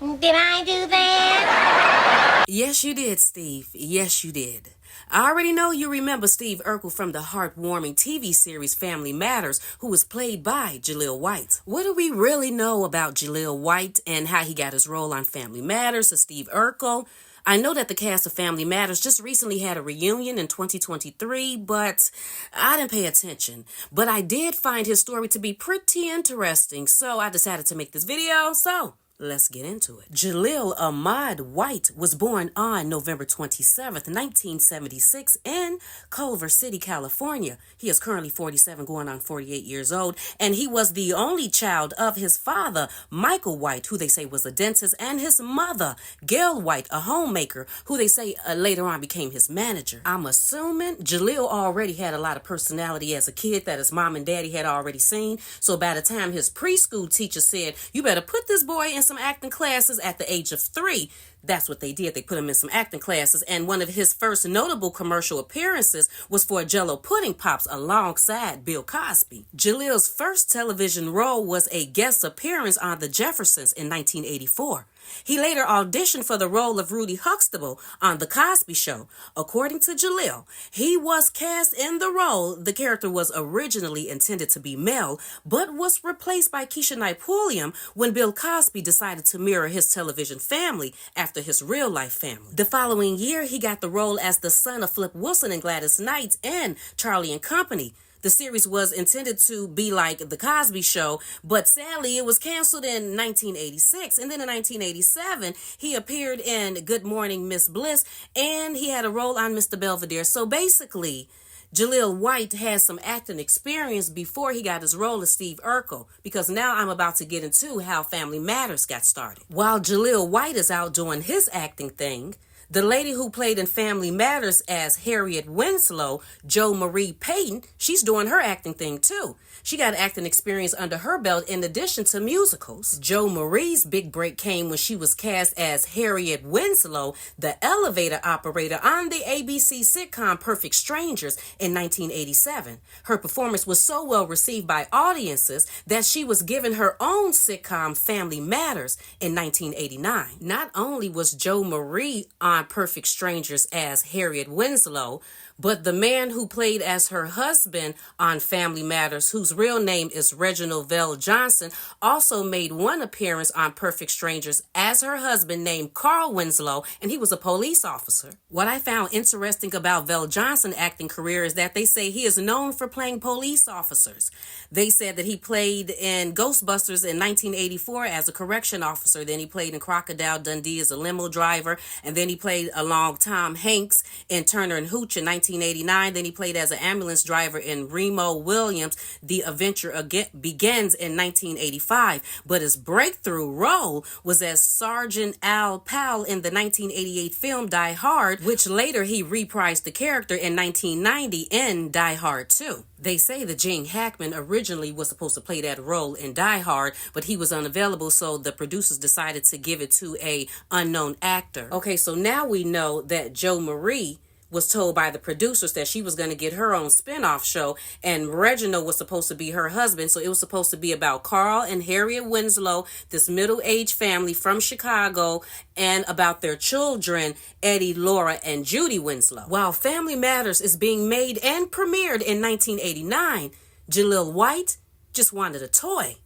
Did I do that? Yes, you did, Steve. Yes, you did. I already know you remember Steve Urkel from the heartwarming TV series Family Matters, who was played by Jaleel White. What do we really know about Jaleel White and how he got his role on Family Matters as Steve Urkel? I know that the cast of Family Matters just recently had a reunion in 2023, but I didn't pay attention. But I did find his story to be pretty interesting, so I decided to make this video, so let's get into it. Jaleel Ahmad White was born on November 27th, 1976 in Culver City, California. He is currently 47, going on 48 years old, and he was the only child of his father, Michael White, who they say was a dentist, and his mother, Gail White, a homemaker, who they say later on became his manager. I'm assuming Jaleel already had a lot of personality as a kid that his mom and daddy had already seen, so by the time his preschool teacher said, "You better put this boy in some acting classes," at the age of 3, that's what they did. They put him in some acting classes, and one of his first notable commercial appearances was for Jell-O Pudding Pops alongside Bill Cosby. Jaleel's first television role was a guest appearance on The Jeffersons in 1984. He later auditioned for the role of Rudy Huxtable on The Cosby Show. According to Jaleel, he was cast in the role. The character was originally intended to be male, but was replaced by Keisha Knight Pulliam when Bill Cosby decided to mirror his television family after his real-life family. The following year, he got the role as the son of Flip Wilson and Gladys Knight in Charlie and Company. The series was intended to be like The Cosby Show, but sadly it was canceled in 1986. And then in 1987, he appeared in Good Morning Miss Bliss, and he had a role on Mr. Belvedere. So basically, Jaleel White has some acting experience before he got his role as Steve Urkel, because now I'm about to get into how Family Matters got started. While Jaleel White is out doing his acting thing, the lady who played in Family Matters as Harriet Winslow, Jo Marie Payton, she's doing her acting thing too. She got acting experience under her belt in addition to musicals. Jo Marie's big break came when she was cast as Harriet Winslow, the elevator operator on the ABC sitcom Perfect Strangers in 1987. Her performance was so well received by audiences that she was given her own sitcom Family Matters in 1989. Not only was Jo Marie on Perfect Strangers as Harriet Winslow, but the man who played as her husband on Family Matters, whose real name is Reginald VelJohnson, also made one appearance on Perfect Strangers as her husband named Carl Winslow, and he was a police officer. What I found interesting about VelJohnson's acting career is that they say he is known for playing police officers. They said that he played in Ghostbusters in 1984 as a correction officer, then he played in Crocodile Dundee as a limo driver, and then he played along Tom Hanks in Turner and Hooch in 1989. Then he played as an ambulance driver in Remo Williams' The Adventure Begins in 1985. But his breakthrough role was as Sergeant Al Powell in the 1988 film Die Hard, which later he reprised the character in 1990 in Die Hard 2. They say that Gene Hackman originally was supposed to play that role in Die Hard, but he was unavailable, so the producers decided to give it to a unknown actor. Okay, so now we know that Jo Marie was told by the producers that she was going to get her own spin-off show, and Reginald was supposed to be her husband, so it was supposed to be about Carl and Harriet Winslow, this middle-aged family from Chicago, and about their children, Eddie, Laura, and Judy Winslow. While Family Matters is being made and premiered in 1989, Jaleel White just wanted a toy.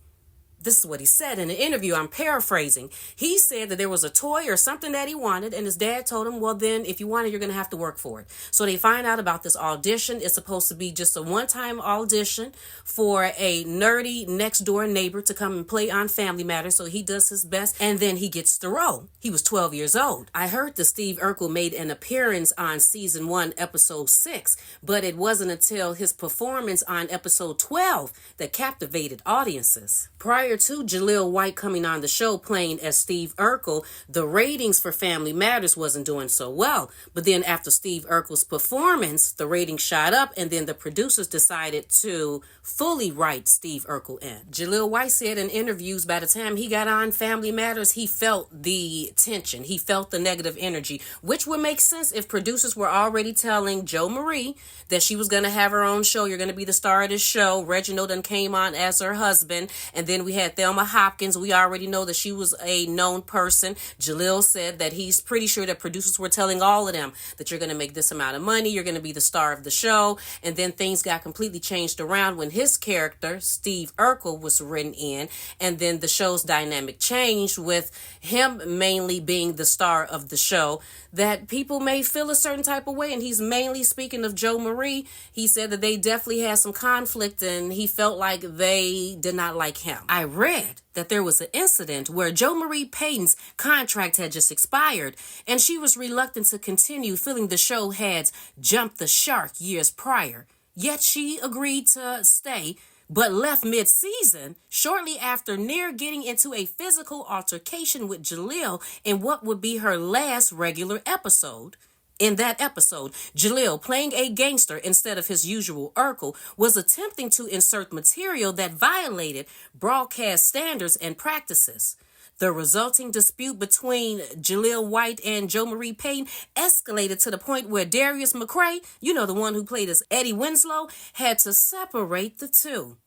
This is what he said in an interview. I'm paraphrasing. He said that there was a toy or something that he wanted, and his dad told him, well, then if you want it, you're going to have to work for it. So they find out about this audition. It's supposed to be just a one-time audition for a nerdy next-door neighbor to come and play on Family Matters. So he does his best, and then he gets the role. He was 12 years old. I heard that Steve Urkel made an appearance on season 1, episode 6, but it wasn't until his performance on episode 12 that captivated audiences. Prior to Jaleel White coming on the show playing as Steve Urkel, the ratings for Family Matters wasn't doing so well. But then after Steve Urkel's performance, the ratings shot up, and then the producers decided to fully write Steve Urkel in. Jaleel White said in interviews by the time he got on Family Matters, he felt the tension. He felt the negative energy, which would make sense if producers were already telling Jo Marie that she was going to have her own show. You're going to be the star of this show. Reginald done came on as her husband, and then we had Thelma Hopkins. We already know that she was a known person. Jaleel said that he's pretty sure that producers were telling all of them that you're going to make this amount of money, you're going to be the star of the show. And then things got completely changed around when his character, Steve Urkel, was written in. And then the show's dynamic changed with him mainly being the star of the show, that people may feel a certain type of way. And he's mainly speaking of Joe Marie. He said that they definitely had some conflict and he felt like they did not like him. I read that there was an incident where Joe Marie Payton's contract had just expired and she was reluctant to continue, feeling the show had jumped the shark years prior. Yet she agreed to stay, but left mid-season shortly after near getting into a physical altercation with Jaleel in what would be her last regular episode. In that episode, Jaleel, playing a gangster instead of his usual Urkel, was attempting to insert material that violated broadcast standards and practices. The resulting dispute between Jaleel White and Joe Marie Payton escalated to the point where Darius McCray, you know, the one who played as Eddie Winslow, had to separate the two.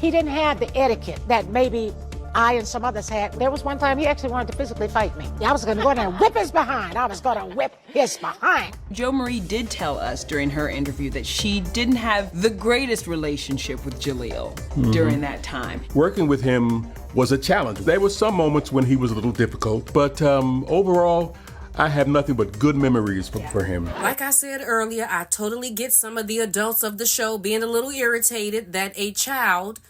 He didn't have the etiquette that maybe I and some others had. There was one time he actually wanted to physically fight me. I was going to go in there and whip his behind. I was going to whip his behind. Joe Marie did tell us during her interview that she didn't have the greatest relationship with Jaleel during that time. Working with him was a challenge. There were some moments when he was a little difficult, but overall, I have nothing but good memories for him. Like I said earlier, I totally get some of the adults of the show being a little irritated that a child,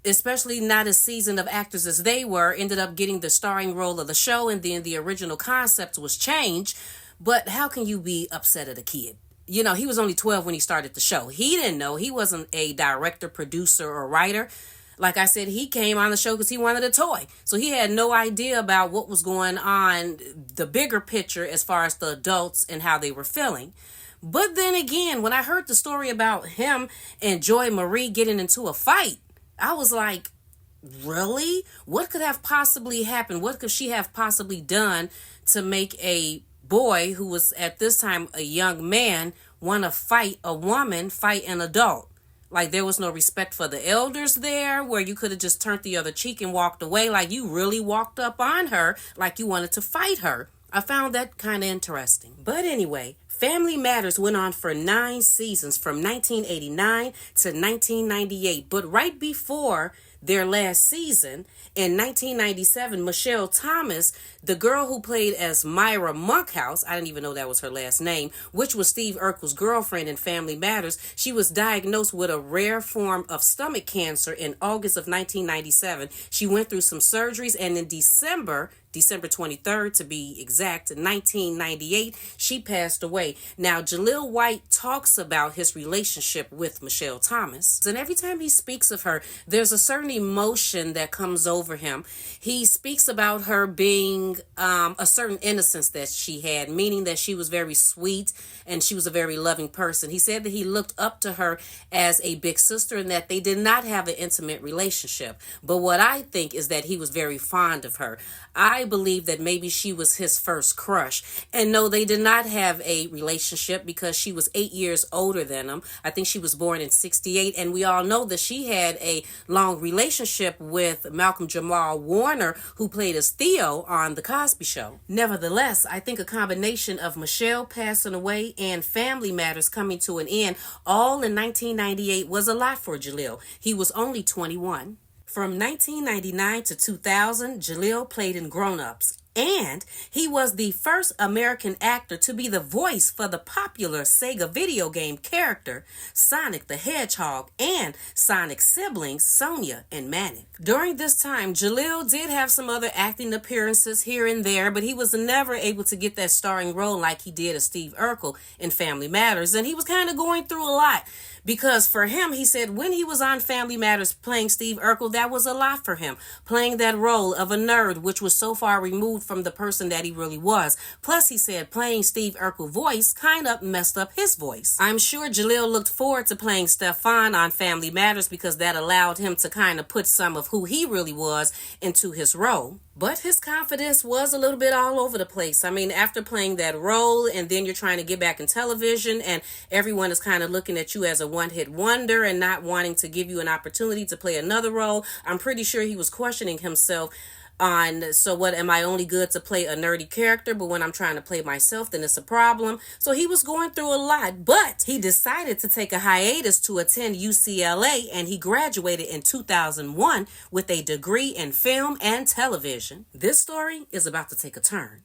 especially not as seasoned of actors as they were, ended up getting the starring role of the show, and then the original concept was changed. But how can you be upset at a kid? You know, he was only 12 when he started the show. He didn't know. He wasn't a director, producer, or writer. Like I said, he came on the show because he wanted a toy. So he had no idea about what was going on, the bigger picture as far as the adults and how they were feeling. But then again, when I heard the story about him and Joy Marie getting into a fight, I was like, really? What could have possibly happened? What could she have possibly done to make a boy who was at this time a young man want to fight a woman, fight an adult? Like, there was no respect for the elders there, where you could have just turned the other cheek and walked away. Like, you really walked up on her like you wanted to fight her. I found that kind of interesting. But anyway, Family Matters went on for 9 seasons from 1989 to 1998. But right before their last season, in 1997, Michelle Thomas, the girl who played as Myra Monkhouse, I didn't even know that was her last name, which was Steve Urkel's girlfriend in Family Matters, she was diagnosed with a rare form of stomach cancer in August of 1997. She went through some surgeries, and in December 23rd to be exact, 1998, she passed away. Now, Jaleel White talks about his relationship with Michelle Thomas, and every time he speaks of her, there's a certain emotion that comes over him. He speaks about her being a certain innocence that she had, meaning that she was very sweet and she was a very loving person. He said that he looked up to her as a big sister and that they did not have an intimate relationship. But what I think is that he was very fond of her. I believe that maybe she was his first crush. And no, they did not have a relationship because she was 8 years older than him. I think she was born in 68. And we all know that she had a long relationship with Malcolm Jamal Warner, who played as Theo on The Cosby Show. Nevertheless, I think a combination of Michelle passing away and Family Matters coming to an end, all in 1998, was a lot for Jaleel. He was only 21. From 1999 to 2000, Jaleel played in Grown Ups, and he was the first American actor to be the voice for the popular Sega video game character Sonic the Hedgehog and Sonic's siblings Sonia and Manic. During this time, Jaleel did have some other acting appearances here and there, but he was never able to get that starring role like he did as Steve Urkel in Family Matters, and he was kind of going through a lot. Because for him, he said when he was on Family Matters playing Steve Urkel, that was a lot for him. Playing that role of a nerd, which was so far removed from the person that he really was. Plus, he said playing Steve Urkel's voice kind of messed up his voice. I'm sure Jaleel looked forward to playing Stefan on Family Matters because that allowed him to kind of put some of who he really was into his role. But his confidence was a little bit all over the place. I mean, after playing that role and then you're trying to get back in television and everyone is kind of looking at you as a one-hit wonder and not wanting to give you an opportunity to play another role, I'm pretty sure he was questioning himself on, so what, am I only good to play a nerdy character, but when I'm trying to play myself, then it's a problem? So he was going through a lot, but he decided to take a hiatus to attend UCLA, and he graduated in 2001 with a degree in film and television. This story is about to take a turn.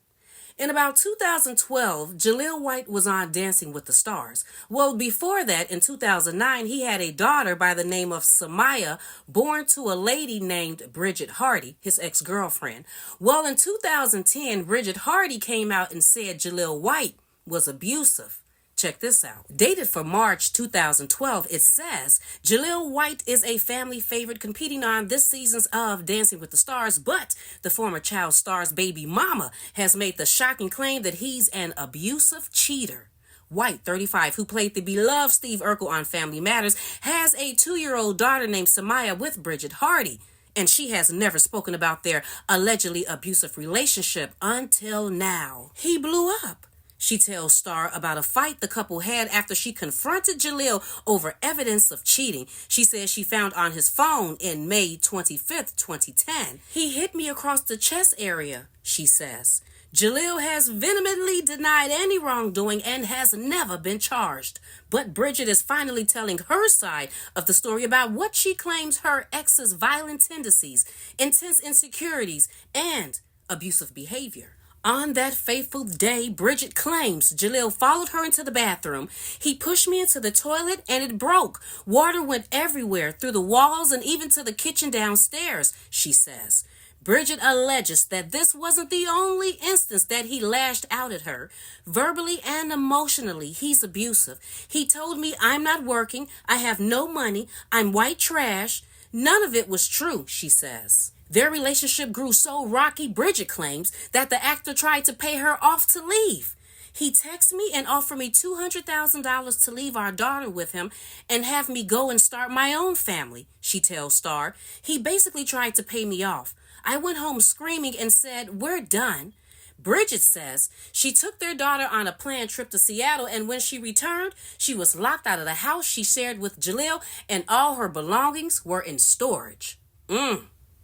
In about 2012, Jaleel White was on Dancing with the Stars. Well, before that, in 2009, he had a daughter by the name of Samaya, born to a lady named Bridget Hardy, his ex-girlfriend. Well, in 2010, Bridget Hardy came out and said Jaleel White was abusive. Check this out. Dated for March 2012, it says, Jaleel White is a family favorite competing on this season's of Dancing with the Stars, but the former child star's baby mama has made the shocking claim that he's an abusive cheater. White, 35, who played the beloved Steve Urkel on Family Matters, has a 2-year-old daughter named Samaya with Bridget Hardy, and she has never spoken about their allegedly abusive relationship until now. He blew up. She tells Star about a fight the couple had after she confronted Jaleel over evidence of cheating. She says she found on his phone in May 25th, 2010. He hit me across the chest area, she says. Jaleel has vehemently denied any wrongdoing and has never been charged. But Bridget is finally telling her side of the story about what she claims her ex's violent tendencies, intense insecurities, and abusive behavior. On that fateful day, Bridget claims Jaleel followed her into the bathroom. He pushed me into the toilet and it broke. Water went everywhere, through the walls and even to the kitchen downstairs, she says. Bridget alleges that this wasn't the only instance that he lashed out at her. Verbally and emotionally, he's abusive. He told me I'm not working, I have no money, I'm white trash. None of it was true, she says. Their relationship grew so rocky, Bridget claims, that the actor tried to pay her off to leave. He texted me and offered me $200,000 to leave our daughter with him and have me go and start my own family, she tells Star. He basically tried to pay me off. I went home screaming and said, "We're done." Bridget says she took their daughter on a planned trip to Seattle, and when she returned, she was locked out of the house she shared with Jaleel, and all her belongings were in storage.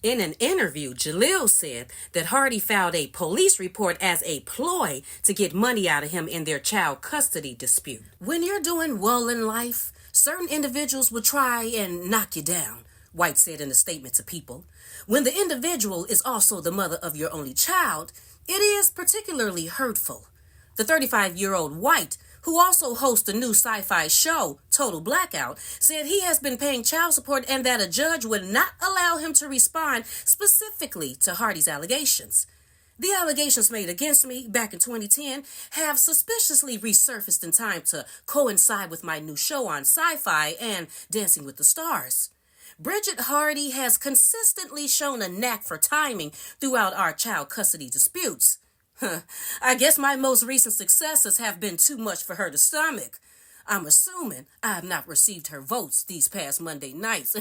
In an interview, Jaleel said that Hardy filed a police report as a ploy to get money out of him in their child custody dispute. When you're doing well in life, certain individuals will try and knock you down, White said in a statement to People. When the individual is also the mother of your only child, it is particularly hurtful. The 35-year-old White, who also hosts a new sci-fi show, Total Blackout, said he has been paying child support and that a judge would not allow him to respond specifically to Hardy's allegations. The allegations made against me back in 2010 have suspiciously resurfaced in time to coincide with my new show on Sci-Fi and Dancing with the Stars. Bridget Hardy has consistently shown a knack for timing throughout our child custody disputes. I guess my most recent successes have been too much for her to stomach. I'm assuming I have not received her votes these past Monday nights.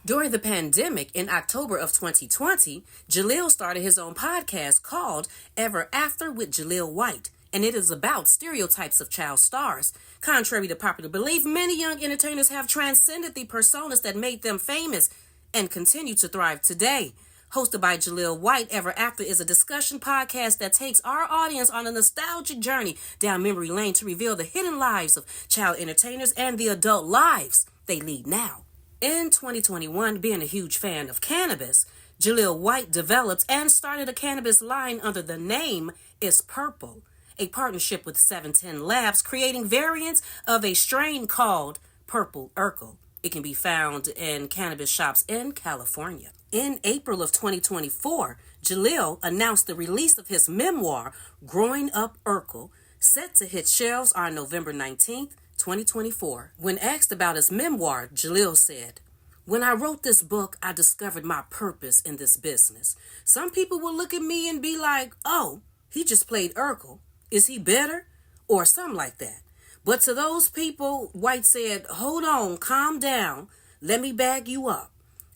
During the pandemic, in October of 2020, Jaleel started his own podcast called Ever After with Jaleel White, and it is about stereotypes of child stars. Contrary to popular belief, many young entertainers have transcended the personas that made them famous and continue to thrive today. Hosted by Jaleel White, Ever After is a discussion podcast that takes our audience on a nostalgic journey down memory lane to reveal the hidden lives of child entertainers and the adult lives they lead now. In 2021, being a huge fan of cannabis, Jaleel White developed and started a cannabis line under the name Is Purple, a partnership with 710 Labs, creating variants of a strain called Purple Urkel. It can be found in cannabis shops in California. In April of 2024, Jaleel announced the release of his memoir, Growing Up Urkel, set to hit shelves on November 19th, 2024. When asked about his memoir, Jaleel said, When I wrote this book, I discovered my purpose in this business. Some people will look at me and be like, oh, he just played Urkel. Is he better? Or something like that. But to those people, White said, hold on, calm down. Let me back you up.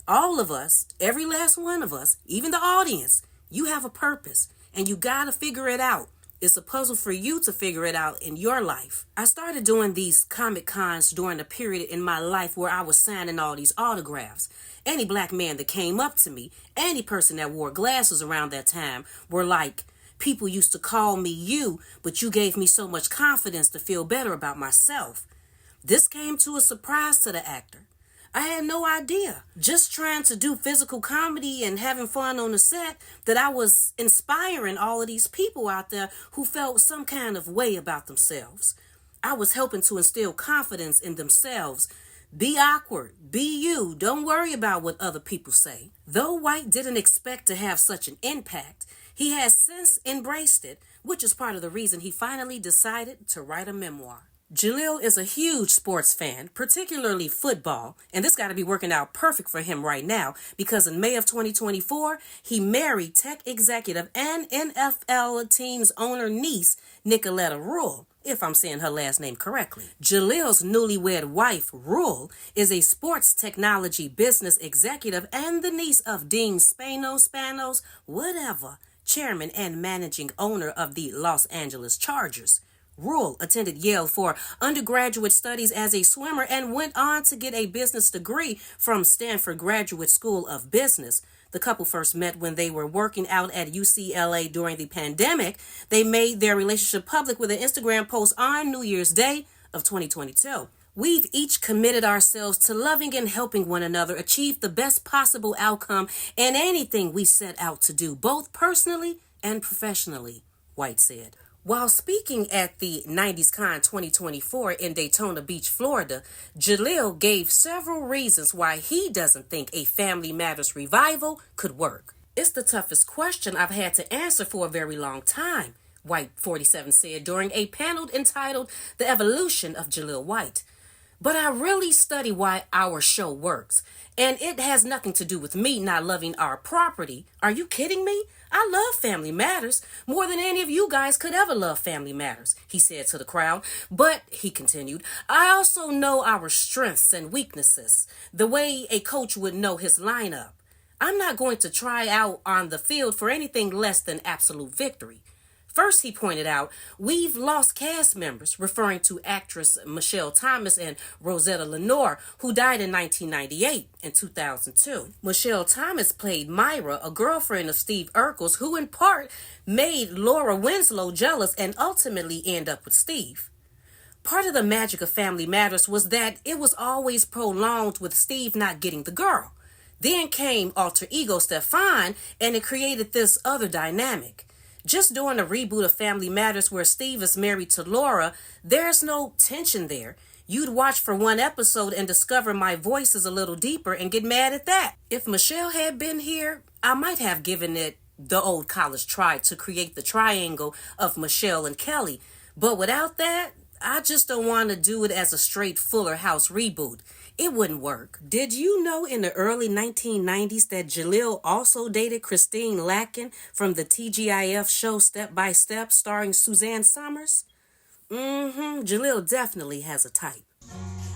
All of us, every last one of us, even the audience, you have a purpose and you gotta figure it out. It's a puzzle for you to figure it out in your life. I started doing these Comic Cons during a period in my life where I was signing all these autographs. Any black man that came up to me, any person that wore glasses around that time were like, people used to call me you, but you gave me so much confidence to feel better about myself. This came to a surprise to the actor. I had no idea. Just trying to do physical comedy and having fun on the set that I was inspiring all of these people out there who felt some kind of way about themselves. I was helping to instill confidence in themselves. Be awkward. Be you. Don't worry about what other people say. Though White didn't expect to have such an impact, he has since embraced it, which is part of the reason he finally decided to write a memoir. Jaleel is a huge sports fan, particularly football, and this got to be working out perfect for him right now because in May of 2024, he married tech executive and NFL team's owner niece, Nicoletta Rule, if I'm saying her last name correctly. Jaleel's newlywed wife, Rule, is a sports technology business executive and the niece of Dean Spanos, whatever, chairman and managing owner of the Los Angeles Chargers. Rule attended Yale for undergraduate studies as a swimmer and went on to get a business degree from Stanford Graduate School of Business. The couple first met when they were working out at UCLA during the pandemic. They made their relationship public with an Instagram post on New Year's Day of 2022. We've each committed ourselves to loving and helping one another achieve the best possible outcome in anything we set out to do, both personally and professionally, White said. While speaking at the 90s Con 2024 in Daytona Beach, Florida, Jaleel gave several reasons why he doesn't think a Family Matters revival could work. It's the toughest question I've had to answer for a very long time, White 47 said during a panel entitled The Evolution of Jaleel White. But I really study why our show works, and it has nothing to do with me not loving our property. Are you kidding me? I love Family Matters more than any of you guys could ever love Family Matters, he said to the crowd. But, he continued, I also know our strengths and weaknesses, the way a coach would know his lineup. I'm not going to try out on the field for anything less than absolute victory. First, he pointed out, we've lost cast members, referring to actress Michelle Thomas and Rosetta Lenore, who died in 1998 and 2002. Michelle Thomas played Myra, a girlfriend of Steve Urkel's, who in part made Laura Winslow jealous and ultimately end up with Steve. Part of the magic of Family Matters was that it was always prolonged with Steve not getting the girl. Then came alter ego Stefan, and it created this other dynamic. Just doing a reboot of Family Matters where Steve is married to Laura, there's no tension there. You'd watch for one episode and discover my voice is a little deeper and get mad at that. If Michelle had been here, I might have given it the old college try to create the triangle of Michelle and Kelly. But without that, I just don't want to do it as a straight Fuller House reboot. It wouldn't work. Did you know in the early 1990s that Jaleel also dated Christine Lakin from the TGIF show Step by Step starring Suzanne Summers? Jaleel definitely has a type.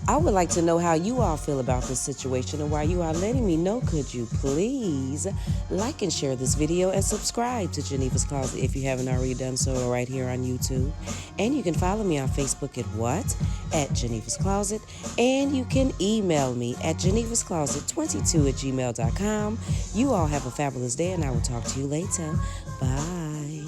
I would like to know how you all feel about this situation, and while you are letting me know, could you please like and share this video and subscribe to Geneva's Closet if you haven't already done so right here on YouTube. And you can follow me on Facebook at Geneva's Closet, and you can email me at genevascloset22@gmail.com. You all have a fabulous day, and I will talk to you later. Bye.